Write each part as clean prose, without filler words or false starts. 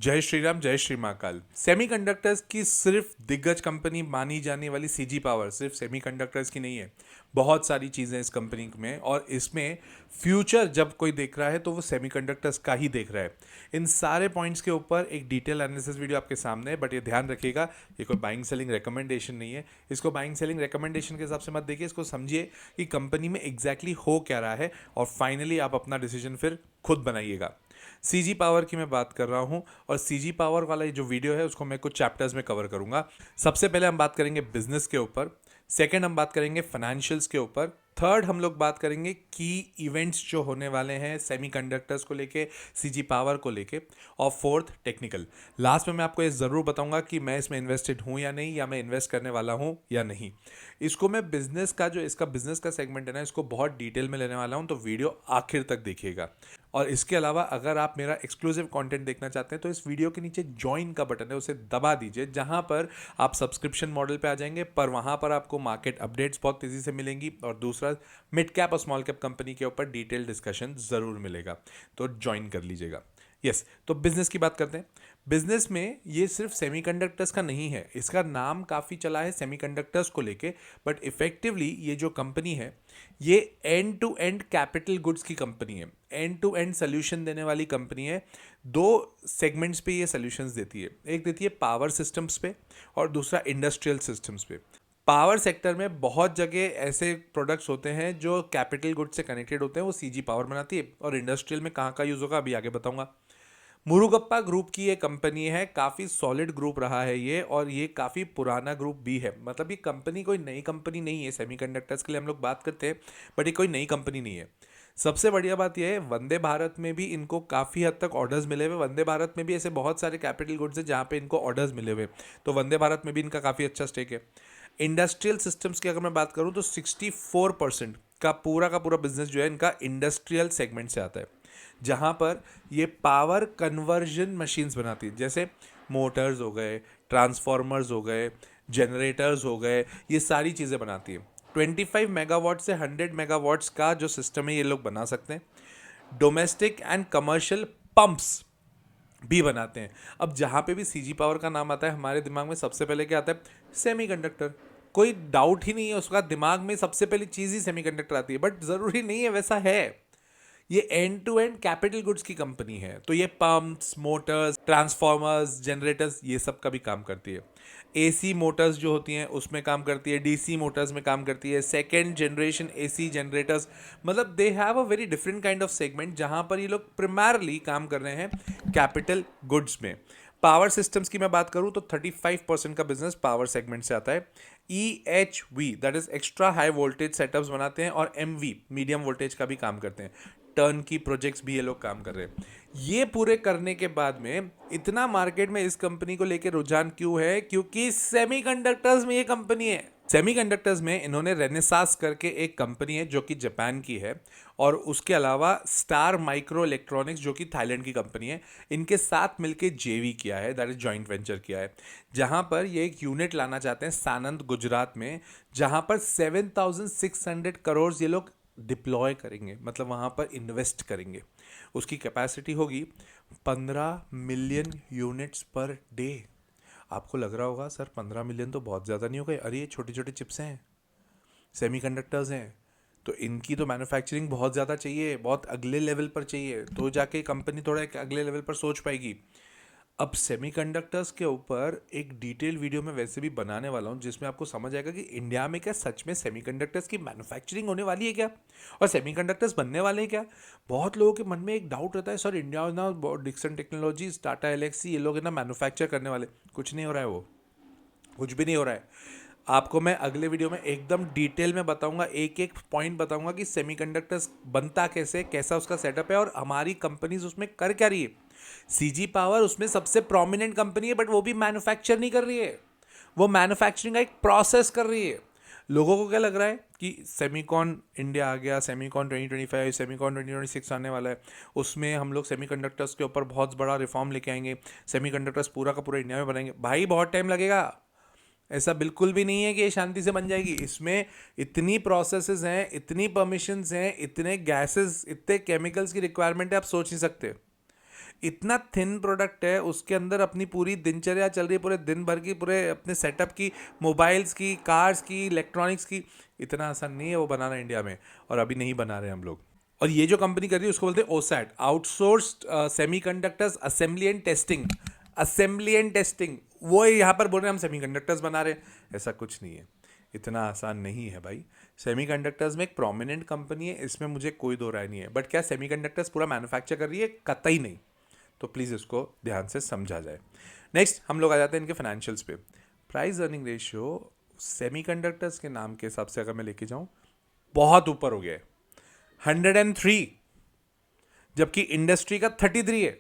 जय श्री राम, जय श्री महाकाल। सेमीकंडक्टर्स की सिर्फ दिग्गज कंपनी मानी जाने वाली सीजी पावर सिर्फ सेमीकंडक्टर्स की नहीं है। बहुत सारी चीज़ें इस कंपनी में, और इसमें फ्यूचर जब कोई देख रहा है तो वो सेमीकंडक्टर्स का ही देख रहा है। इन सारे पॉइंट्स के ऊपर एक डिटेल एनालिसिस वीडियो आपके सामने है, बट ये ध्यान रखिएगा, ये कोई बाइंग सेलिंग रिकमेंडेशन नहीं है। इसको बाइंग सेलिंग रिकमेंडेशन के हिसाब से मत देखिए, इसको समझिए कि कंपनी में एग्जैक्टली हो क्या रहा है, और फाइनली आप अपना डिसीजन फिर खुद बनाइएगा। सीजी पावर की मैं बात कर रहा हूं, और सीजी पावर वाला ये जो वीडियो है उसको मैं कुछ चैप्टर्स में कवर करूंगा। सबसे पहले हम बात करेंगे बिजनेस के ऊपर, सेकंड हम बात करेंगे फाइनेंशियल्स के ऊपर, थर्ड हम लोग बात करेंगे की इवेंट्स जो होने वाले हैं सेमीकंडक्टर्स को लेके, सीजी पावर को लेके, और फोर्थ टेक्निकल। लास्ट में मैं आपको ये ज़रूर बताऊंगा कि मैं इसमें इन्वेस्टेड हूं या नहीं, या मैं इन्वेस्ट करने वाला हूं या नहीं। इसको मैं बिजनेस का जो इसका बिजनेस का सेगमेंट है ना, इसको बहुत डिटेल में लेने वाला हूं, तो वीडियो आखिर तक देखिएगा। और इसके अलावा अगर आप मेरा एक्सक्लूसिव कंटेंट देखना चाहते हैं तो इस वीडियो के नीचे ज्वाइन का बटन है, उसे दबा दीजिए, जहां पर आप सब्सक्रिप्शन मॉडल पे आ जाएंगे, पर वहां पर आपको मार्केट अपडेट्स बहुत तेजी से मिलेंगी, और दूसरा मिड कैप और स्मॉल कैप कंपनी के ऊपर डिटेल डिस्कशन जरूर मिलेगा, तो ज्वाइन कर लीजिएगा। यस, तो बिजनेस की बात करते हैं। बिजनेस में ये सिर्फ सेमीकंडक्टर्स का नहीं है, इसका नाम काफ़ी चला है सेमीकंडक्टर्स को लेके, बट इफेक्टिवली ये जो कंपनी है ये end to end capital goods की कंपनी है, एंड टू एंड सोल्यूशन देने वाली कंपनी है। दो सेगमेंट्स पे ये सोल्यूशंस देती है, एक देती है पावर सिस्टम्स पे और दूसरा इंडस्ट्रियल सिस्टम्स पे। पावर सेक्टर में बहुत जगह ऐसे प्रोडक्ट्स होते हैं जो कैपिटल गुड्स से कनेक्टेड होते हैं, वो सीजी पावर बनाती है, और इंडस्ट्रियल में कहाँ का यूज़ होगा अभी आगे बताऊंगा। मुरुगप्पा ग्रुप की ये कंपनी है, काफ़ी सॉलिड ग्रुप रहा है ये, और ये काफ़ी पुराना ग्रुप भी है। मतलब ये कंपनी कोई नई कंपनी नहीं है, सेमीकंडक्टर्स के लिए हम लोग बात करते हैं, बट ये कोई नई कंपनी नहीं है। सबसे बढ़िया बात यह है, वंदे भारत में भी इनको काफ़ी हद तक ऑर्डर्स मिले हुए। वंदे भारत में भी ऐसे बहुत सारे कैपिटल गुड्स हैं जहाँ पे इनको ऑर्डर्स मिले हुए, तो वंदे भारत में भी इनका काफ़ी अच्छा स्टेक है। इंडस्ट्रियल सिस्टम्स की अगर मैं बात करूँ तो 64% का पूरा बिजनेस जो है इनका इंडस्ट्रियल सेगमेंट से आता है, जहाँ पर ये पावर कन्वर्जन मशीन्स बनाती है, जैसे मोटर्स हो गए, ट्रांसफॉर्मर्स हो गए, जनरेटर्स हो गए, ये सारी चीज़ें बनाती है। 25 मेगावाट से 100 मेगावाट्स का जो सिस्टम है ये लोग बना सकते हैं। डोमेस्टिक एंड कमर्शियल पंप्स भी बनाते हैं। अब जहाँ पे भी सीजी पावर का नाम आता है, हमारे दिमाग में सबसे पहले क्या आता है? सेमीकंडक्टर। कोई डाउट ही नहीं है, उसका दिमाग में सबसे पहली चीज़ ही सेमीकंडक्टर आती है, बट ज़रूरी नहीं है वैसा है। ये end to end capital goods की कंपनी है, तो ये पंप्स, मोटर्स, ट्रांसफॉर्मर्स, जनरेटर्स, ये सब का भी काम करती है। एसी मोटर्स जो होती हैं उसमें काम करती है, डीसी मोटर्स में काम करती है, सेकेंड जनरेशन एसी जनरेटर्स, मतलब they have a very different kind of segment जहां पर ये लोग प्राइमरली काम कर रहे हैं कैपिटल गुड्स में। पावर सिस्टम्स की मैं बात करूं तो 35% का बिजनेस पावर सेगमेंट से आता है। EHV that is extra high voltage setups बनाते हैं, और MV मीडियम वोल्टेज का भी काम करते हैं। टर्न की प्रोजेक्ट्स भी ये लोग काम कर रहे हैं। ये पूरे करने के बाद में इतना मार्केट में इस कंपनी को लेकर रुझान क्यों है? क्योंकि सेमीकंडक्टर्स में ये कंपनी है। सेमीकंडक्टर्स में इन्होंने रेनेसास करके एक कंपनी है जो कि जापान की है, और उसके अलावा स्टार माइक्रो इलेक्ट्रॉनिक्स जो कि थाईलैंड की कंपनी है, इनके साथ मिलके जेवी किया है, दैट इज जॉइंट वेंचर किया है, जहां पर ये एक यूनिट लाना चाहते हैं सानंद गुजरात में, जहां पर 7,600 करोड़ ये लोग डिप्लॉय करेंगे, मतलब वहाँ पर इन्वेस्ट करेंगे। उसकी कैपेसिटी होगी 15 मिलियन यूनिट्स पर डे। आपको लग रहा होगा सर 15 मिलियन तो बहुत ज़्यादा नहीं हो गए? अरे ये छोटे छोटे चिप्स हैं, सेमीकंडक्टर्स हैं, तो इनकी तो मैन्युफैक्चरिंग बहुत ज़्यादा चाहिए, बहुत अगले लेवल पर चाहिए, तो जाके कंपनी थोड़ा एक अगले लेवल पर सोच पाएगी। अब सेमीकंडक्टर्स के ऊपर एक डिटेल वीडियो में वैसे भी बनाने वाला हूँ, जिसमें आपको समझ आएगा कि इंडिया में क्या सच में सेमीकंडक्टर्स की मैन्युफैक्चरिंग होने वाली है क्या, और सेमीकंडक्टर्स बनने वाले हैं क्या। बहुत लोगों के मन में एक डाउट रहता है, सर इंडिया ना डिक्सन टेक्नोलॉजीज, टाटा एलेक्सी, ये लोग है ना मैन्युफैक्चर करने वाले। कुछ नहीं हो रहा है, वो कुछ भी नहीं हो रहा है। आपको मैं अगले वीडियो में एकदम डिटेल में बताऊंगा, एक एक पॉइंट बताऊंगा कि सेमीकंडक्टर्स बनता कैसे, कैसा उसका सेटअप है, और हमारी कंपनीज उसमें कर क्या रही है। सीजी पावर उसमें सबसे प्रोमिनेंट कंपनी है, बट वो भी मैन्युफैक्चर नहीं कर रही है, वो मैन्युफैक्चरिंग का एक प्रोसेस कर रही है। लोगों को क्या लग रहा है कि सेमीकॉन इंडिया आ गया, सेमीकॉन 2025, सेमीकॉन 2026 आने वाला है, उसमें हम लोग सेमीकंडक्टर्स के ऊपर बहुत बड़ा रिफॉर्म लेके आएंगे, सेमीकंडक्टर्स पूरा का पूरा इंडिया में बनाएंगे। भाई बहुत टाइम लगेगा, ऐसा बिल्कुल भी नहीं है कि ये शांति से बन जाएगी। इसमें इतनी प्रोसेसेस हैं, इतनी परमिशंस हैं, इतने गैसेस, इतने केमिकल्स की रिक्वायरमेंट है, आप सोच नहीं सकते। इतना थिन प्रोडक्ट है, उसके अंदर अपनी पूरी दिनचर्या चल रही है, पूरे दिन भर की, पूरे अपने सेटअप की, मोबाइल्स की, कार्स की, इलेक्ट्रॉनिक्स की। इतना आसान नहीं है वो बनाना इंडिया में, और अभी नहीं बना रहे हम लोग। और ये जो कंपनी कर रही है उसको बोलते हैं ओसैट, outsourced semiconductors assembly and testing. Assembly and testing, वो यहाँ पर बोल रहे हैं हम सेमीकंडक्टर्स बना रहे हैं, ऐसा कुछ नहीं है, इतना आसान नहीं है भाई। सेमीकंडक्टर्स में एक प्रोमिनेंट कंपनी है, इसमें मुझे कोई दो राय नहीं है, बट क्या सेमीकंडक्टर्स पूरा मैन्युफैक्चर कर रही है? कतई नहीं। तो प्लीज़ इसको ध्यान से समझा जाए। नेक्स्ट हम लोग आ जाते हैं इनके फाइनेंशियल्स पे। प्राइस अर्निंग रेशियो सेमीकंडक्टर्स के नाम के हिसाब से अगर मैं लेके जाऊं, बहुत ऊपर हो गया है, 103, जबकि इंडस्ट्री का 33 है,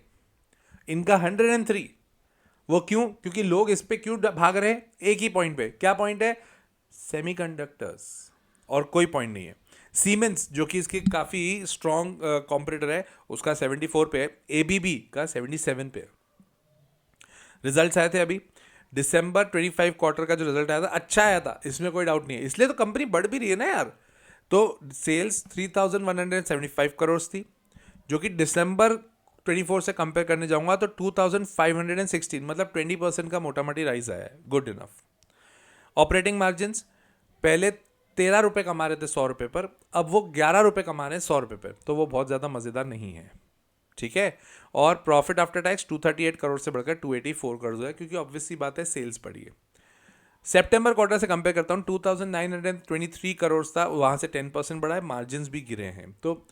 इनका 103। वो क्यों? क्योंकि लोग इस पे क्यों भाग रहे हैं? एक ही पॉइंट पे। क्या पॉइंट है? सेमीकंडक्टर्स, और कोई पॉइंट नहीं है। सीमेंस जो कि इसकी काफ़ी स्ट्रॉन्ग कॉम्पिटिटर है, उसका 74 पे है, एबीबी का 77 पे है। रिजल्ट्स आए थे अभी दिसंबर 25 क्वार्टर का, जो रिजल्ट आया था अच्छा आया था, इसमें कोई डाउट नहीं है, इसलिए तो कंपनी बढ़ भी रही है ना यार। तो सेल्स 3175 करोड़ थी, जो कि दिसंबर 24 से कंपेयर करने जाऊंगा तो 2516, मतलब 20% का मोटा मोटी राइज आया है, गुड इनफ। ऑपरेटिंग मार्जिन पहले 13 रुपये कमा रहे थे 100 रुपये पर, अब वो 11 रुपये कमा रहे हैं 100 रुपये पर, तो वो बहुत ज़्यादा मज़ेदार नहीं है, ठीक है। और प्रॉफिट आफ्टर टैक्स 238 करोड़ से बढ़कर 284 करोड़ हुआ है, क्योंकि ऑब्वियसली बात है सेल्स बढ़ी है। सितंबर क्वार्टर से कंपेयर करता हूँ, 2923 करोड़ था, वहाँ से 10% बढ़ा है, मार्जिन भी गिरे हैं। तो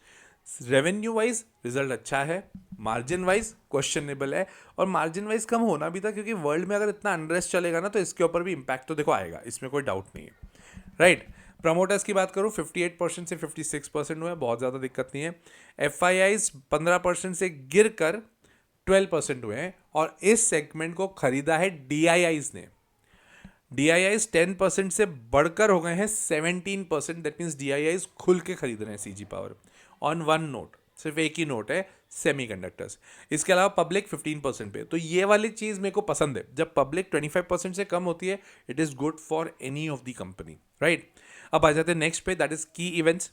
रेवेन्यू वाइज रिजल्ट अच्छा है, मार्जिन वाइज क्वेश्चनेबल है, और मार्जिन वाइज कम होना भी था, क्योंकि वर्ल्ड में अगर इतना अनरेस्ट चलेगा ना तो इसके ऊपर भी इंपैक्ट तो देखो आएगा, इसमें कोई डाउट नहीं है, राइट। प्रमोटर्स की बात करूँ 58% से 56% हुआ है, बहुत ज़्यादा दिक्कत नहीं है। FIIs 15% से गिर कर 12% हुए हैं, और इस सेगमेंट को खरीदा है DIIs ने। DIIs 10% से बढ़कर हो गए हैं 17%, दैट मीन्स DIIs खुल के खरीद रहे हैं CG power on one note, सिर्फ एक ही नोट है, सेमीकंडक्टर्स। इसके अलावा पब्लिक 15% पे, तो ये वाली चीज़ मेरे को पसंद है, जब पब्लिक 25% से कम होती है, it is good for any of the company, right. अब आ जाते हैं नेक्स्ट पे, दैट इज की इवेंट्स।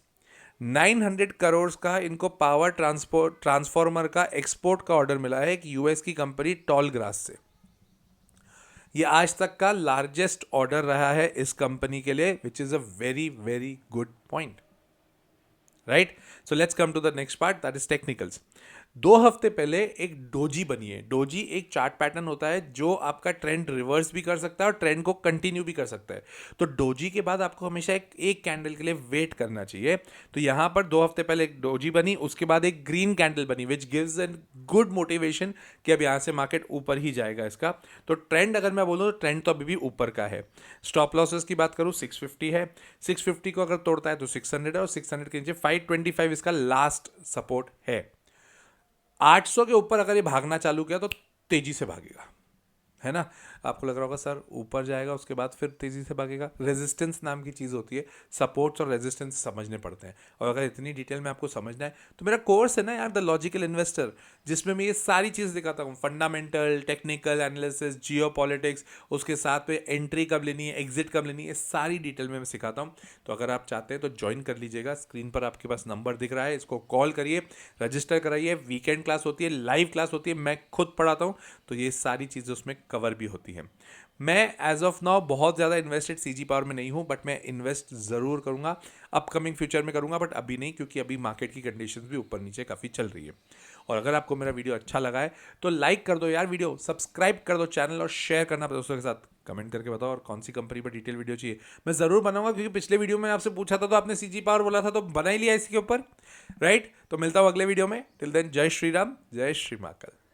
900 करोड़ का इनको पावर ट्रांसफॉर्मर का एक्सपोर्ट का ऑर्डर मिला है एक US की कंपनी टॉल ग्रास से। ये आज तक का लार्जेस्ट ऑर्डर रहा है इस कंपनी के लिए, which is a very very good point, right. So let's come to the next part, that is technicals. 2 हफ्ते पहले एक डोजी बनी है। डोजी एक चार्ट पैटर्न होता है जो आपका ट्रेंड रिवर्स भी कर सकता है और ट्रेंड को कंटिन्यू भी कर सकता है। तो डोजी के बाद आपको हमेशा एक कैंडल के लिए वेट करना चाहिए। तो यहाँ पर 2 हफ्ते पहले एक डोजी बनी, उसके बाद एक ग्रीन कैंडल बनी, which gives an good motivation कि अब यहाँ से मार्केट ऊपर ही जाएगा इसका। तो ट्रेंड अगर मैं बोलूँ तो ट्रेंड तो अभी भी ऊपर का है। स्टॉप लॉसेस की बात करूँ 650 है, 650 को अगर तोड़ता है तो 600 है, और 600 के नीचे 525 इसका लास्ट सपोर्ट है। 800 के ऊपर अगर ये भागना चालू किया तो तेजी से भागेगा, है ना। आपको लग रहा होगा सर ऊपर जाएगा उसके बाद फिर तेजी से भागेगा, रेजिस्टेंस नाम की चीज़ होती है, सपोर्ट्स और रेजिस्टेंस समझने पड़ते हैं। और अगर इतनी डिटेल में आपको समझना है तो मेरा कोर्स है ना यार, द लॉजिकल इन्वेस्टर, जिसमें मैं ये सारी चीज़ दिखाता हूँ, फंडामेंटल, टेक्निकल एनालिसिस, जियोपॉलिटिक्स, उसके साथ में एंट्री कब लेनी है, एग्जिट कब लेनी है, सारी डिटेल में मैं सिखाता हूँ। तो अगर आप चाहते हैं तो ज्वाइन कर लीजिएगा, स्क्रीन पर आपके पास नंबर दिख रहा है, इसको कॉल करिए, रजिस्टर कराइए। वीकेंड क्लास होती है, लाइव क्लास होती है, मैं खुद पढ़ाता हूँ, तो ये सारी चीज़ें उसमें कवर भी होती है। मैं एज ऑफ नाउ बहुत ज़्यादा इन्वेस्टेड सीजी पावर में नहीं हूँ, बट मैं इन्वेस्ट ज़रूर करूँगा, अपकमिंग फ्यूचर में करूँगा, बट अभी नहीं, क्योंकि अभी मार्केट की कंडीशंस भी ऊपर नीचे काफ़ी चल रही है। और अगर आपको मेरा वीडियो अच्छा लगा है तो लाइक कर दो यार वीडियो, सब्सक्राइब कर दो चैनल, और शेयर करना दोस्तों के साथ। कमेंट करके बताओ और कौन सी कंपनी पर डिटेल वीडियो चाहिए, मैं ज़रूर बनाऊंगा, क्योंकि पिछले वीडियो में आपसे पूछा था तो आपने सीजी पावर बोला था, तो बना ही लिया इसके ऊपर, राइट। तो मिलता हूँ अगले वीडियो में, टिल देन जय श्री राम, जय श्री महाकाल।